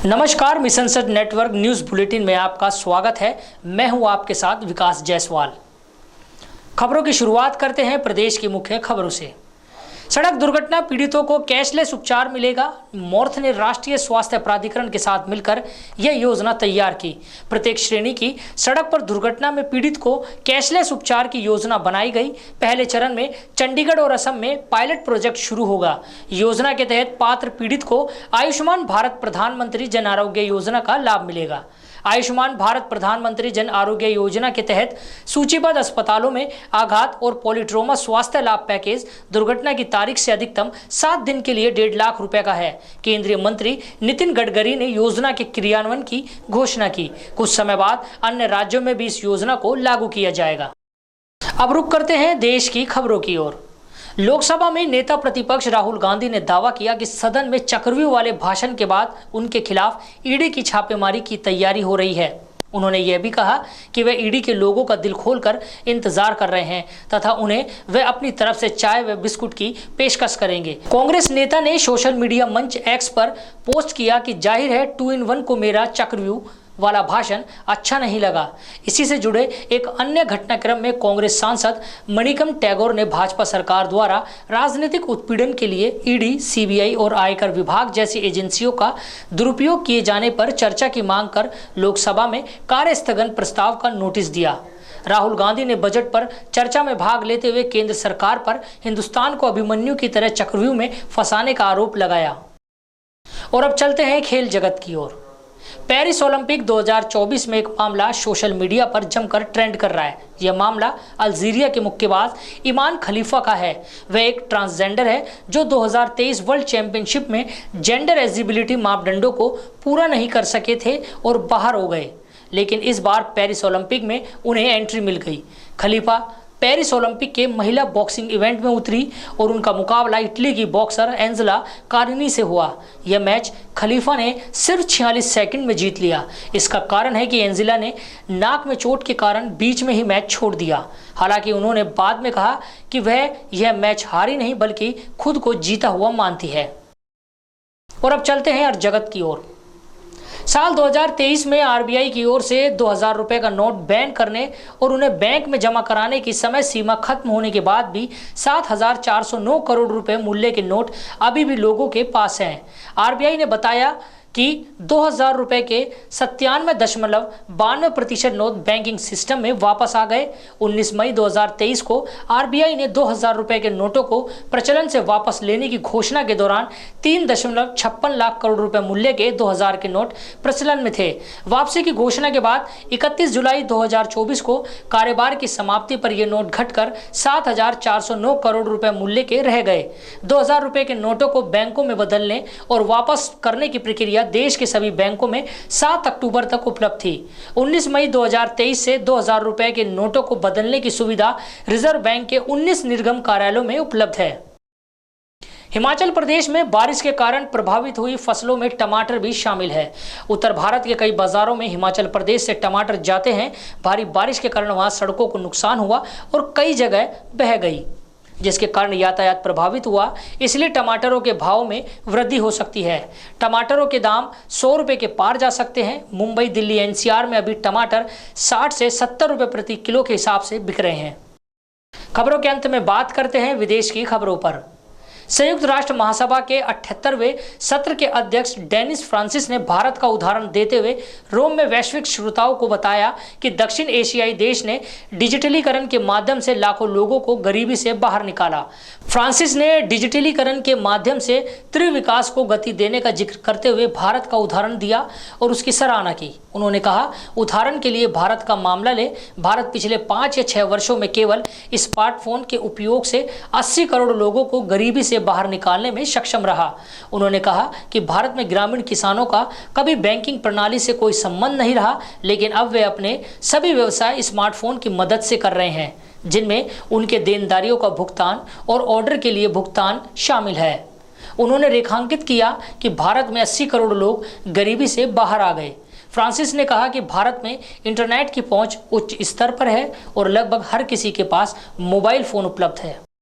नमस्कार, mission set network news bulletin में आपका स्वागत है। मैं हूं आपके साथ विकास जायसवाल। खबरों की शुरुआत करते हैं प्रदेश की मुख्य खबरों से। सड़क दुर्घटना पीड़ितों को कैशलेस उपचार मिलेगा। मॉर्थ ने राष्ट्रीय स्वास्थ्य प्राधिकरण के साथ मिलकर यह योजना तैयार की। प्रत्येक श्रेणी की सड़क पर दुर्घटना में पीड़ित को कैशलेस उपचार की योजना बनाई गई। पहले चरण में चंडीगढ़ और असम में पायलट प्रोजेक्ट शुरू होगा। योजना के तहत पात्र पीड़ित को आयुष्मान भारत प्रधानमंत्री जन आरोग्य योजना का लाभ मिलेगा। आयुष्मान भारत प्रधानमंत्री जन आरोग्य योजना के तहत सूचीबद्ध अस्पतालों में आघात और पॉलीट्रोमा स्वास्थ्य लाभ पैकेज दुर्घटना की तारीख से अधिकतम 7 दिन के लिए 1.5 लाख रुपए का है। केंद्रीय मंत्री नितिन गडकरी ने योजना के क्रियान्वयन की घोषणा की। कुछ समय बाद अन्य राज्यों में भी इस योजना को लागू किया जाएगा। अब रुख करते हैं देश की खबरों की ओर। लोकसभा में नेता प्रतिपक्ष राहुल गांधी ने दावा किया कि सदन में चक्रव्यूह वाले भाषण के बाद उनके खिलाफ ईडी की छापेमारी की तैयारी हो रही है। उन्होंने यह भी कहा कि वे ईडी के लोगों का दिल खोलकर इंतजार कर रहे हैं तथा उन्हें वे अपनी तरफ से चाय व बिस्कुट की पेशकश करेंगे। कांग्रेस नेता ने सोशल मीडिया मंच एक्स पर पोस्ट किया कि जाहिर है 2 in 1 को मेरा चक्रव्यूह वाला भाषण अच्छा नहीं लगा। इसी से जुड़े एक अन्य घटनाक्रम में कांग्रेस सांसद मणिकम टैगोर ने भाजपा सरकार द्वारा राजनीतिक उत्पीड़न के लिए ईडी, सीबीआई और आयकर विभाग जैसी एजेंसियों का दुरुपयोग किए जाने पर चर्चा की मांग कर लोकसभा में कार्य स्थगन प्रस्ताव का नोटिस दिया। राहुल गांधी ने बजट पर चर्चा में भाग लेते हुए केंद्र सरकार पर हिंदुस्तान को अभिमन्यु की तरह चक्रव्यूह में फंसाने का आरोप लगाया। और अब चलते हैं खेल जगत की ओर। पेरिस ओलंपिक 2024 में एक मामला सोशल मीडिया पर जमकर ट्रेंड कर रहा है। यह मामला अल्जीरिया के मुक्केबाज ईमान खलीफा का है। वह एक ट्रांसजेंडर है जो 2023 वर्ल्ड चैंपियनशिप में जेंडर एलिजिबिलिटी मापदंडों को पूरा नहीं कर सके थे और बाहर हो गए, लेकिन इस बार पेरिस ओलंपिक में उन्हें एंट्री मिल गई। खलीफा पेरिस ओलंपिक के महिला बॉक्सिंग इवेंट में उतरी और उनका मुकाबला इटली की बॉक्सर एंजेला कारिनी से हुआ। यह मैच खलीफा ने सिर्फ 46 सेकंड में जीत लिया। इसका कारण है कि एंजेला ने नाक में चोट के कारण बीच में ही मैच छोड़ दिया। हालांकि उन्होंने बाद में कहा कि वह यह मैच हारी नहीं बल्कि खुद को जीता हुआ मानती है। और अब चलते हैं हर जगत की ओर। साल 2023 में आरबीआई की ओर से 2000 रुपए का नोट बैन करने और उन्हें बैंक में जमा कराने की समय सीमा खत्म होने के बाद भी 7,409 करोड़ रुपए मूल्य के नोट अभी भी लोगों के पास हैं। आरबीआई ने बताया कि 2000 रुपए के 97.92% नोट बैंकिंग सिस्टम में वापस आ गए। 19 मई 2023 को आरबीआई ने 2000 रुपए के नोटों को प्रचलन से वापस लेने की घोषणा के दौरान 3.56 लाख करोड़ रुपए मूल्य के 2000 के नोट प्रचलन में थे। वापसी की घोषणा के बाद 31 जुलाई 2024 को कारोबार की समाप्ति पर यह नोट घटकर 7,409 करोड़ रुपए मूल्य के रह गए। 2000 रुपए के नोटों को बैंकों में बदलने और वापस करने की प्रक्रिया देश के सभी बैंकों में 7 अक्टूबर तक उपलब्ध थी। 19 मई 2023 से 2000 रुपए के नोटों को बदलने की सुविधा रिजर्व बैंक के 19 निर्गम कार्यालयों में उपलब्ध है। हिमाचल प्रदेश में बारिश के कारण प्रभावित हुई फसलों में टमाटर भी शामिल है। उत्तर भारत के कई बाजारों में हिमाचल प्रदेश से टमाटर जाते हैं। भारी बारिश के कारण वहां सड़कों को नुकसान हुआ और कई जगह बह गई, जिसके कारण यातायात प्रभावित हुआ। इसलिए टमाटरों के भाव में वृद्धि हो सकती है। टमाटरों के दाम 100 रुपए के पार जा सकते हैं। मुंबई, दिल्ली, एनसीआर में अभी टमाटर 60 से 70 रुपए प्रति किलो के हिसाब से बिक रहे हैं। खबरों के अंत में बात करते हैं विदेश की खबरों पर। संयुक्त राष्ट्र महासभा के 78वें सत्र के अध्यक्ष डेनिस फ्रांसिस ने भारत का उदाहरण देते हुए रोम में वैश्विक श्रोताओं को बताया कि दक्षिण एशियाई देश ने डिजिटलीकरण के माध्यम से लाखों लोगों को गरीबी से बाहर निकाला। फ्रांसिस ने डिजिटलीकरण के माध्यम से त्रिविकास को गति देने का जिक्र करते हुए भारत का उदाहरण दिया और उसकी सराहना की। उन्होंने कहा, उदाहरण के लिए भारत का मामला ले। भारत पिछले 5 या 6 वर्षों में केवल स्मार्टफोन के उपयोग से 80 करोड़ लोगों को गरीबी से बाहर निकालने में सक्षम रहा। उन्होंने कहा कि भारत में ग्रामीण किसानों का कभी बैंकिंग प्रणाली से कोई संबंध नहीं रहा, लेकिन अब वे अपने सभी व्यवसाय स्मार्टफोन की मदद से कर रहे हैं, जिनमें उनके देनदारियों का भुगतान और ऑर्डर के लिए भुगतान शामिल है। उन्होंने रेखांकित किया कि भारत में 80 करोड़ लोग गरीबी से बाहर आ गए। फ्रांसिस ने कहा कि भारत में इंटरनेट की पहुंच उच्च स्तर पर है और लगभग हर किसी के पास मोबाइल फोन उपलब्ध है।